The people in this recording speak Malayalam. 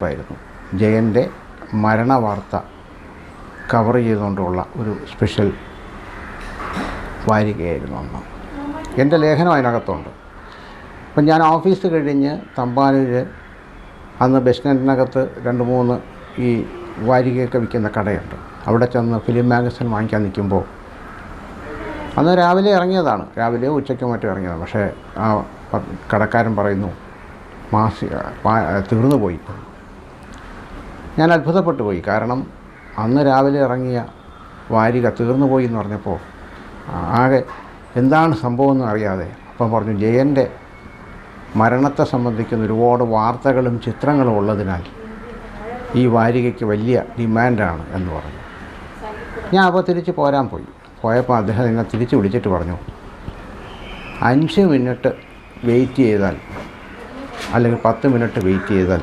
പതിപ്പായിരുന്നു. ജയൻ്റെ മരണ വാർത്ത കവർ ചെയ്തുകൊണ്ടുള്ള ഒരു സ്പെഷ്യൽ വാരികയായിരുന്നു അന്ന്. എൻ്റെ ലേഖനം അതിനകത്തുണ്ട്. അപ്പം ഞാൻ ഓഫീസ് കഴിഞ്ഞ് തമ്പാനൂർ അന്ന് ബസ് സ്റ്റാൻഡിനകത്ത് 2-3 ഈ വാരികയൊക്കെ വിൽക്കുന്ന കടയുണ്ട്. അവിടെ ചെന്ന് ഫിലിം മാഗസിൻ വാങ്ങിക്കാൻ നിൽക്കുമ്പോൾ അന്ന് രാവിലെ ഇറങ്ങിയതാണ്, രാവിലെ ഉച്ചയ്ക്ക് മറ്റും ഇറങ്ങിയതാണ്. പക്ഷേ ആ കടക്കാരൻ പറയുന്നു തീർന്നു പോയി. ഞാൻ അത്ഭുതപ്പെട്ടു പോയി. കാരണം അന്ന് രാവിലെ ഇറങ്ങിയ വാരിക തീർന്നു പോയി എന്ന് പറഞ്ഞപ്പോൾ ആകെ എന്താണ് സംഭവമെന്ന് അറിയാതെ അപ്പം പറഞ്ഞു, ജയൻ്റെ മരണത്തെ സംബന്ധിക്കുന്ന ഒരുപാട് വാർത്തകളും ചിത്രങ്ങളും ഉള്ളതിനാൽ ഈ വാരികയ്ക്ക് വലിയ ഡിമാൻഡാണ് എന്ന് പറഞ്ഞു. ഞാൻ അപ്പോൾ തിരിച്ച് പോയപ്പോൾ അദ്ദേഹം എന്നെ തിരിച്ച് വിളിച്ചിട്ട് പറഞ്ഞു, 5 മിനിറ്റ് വെയിറ്റ് ചെയ്താൽ അല്ലെങ്കിൽ 10 മിനിറ്റ് വെയിറ്റ് ചെയ്താൽ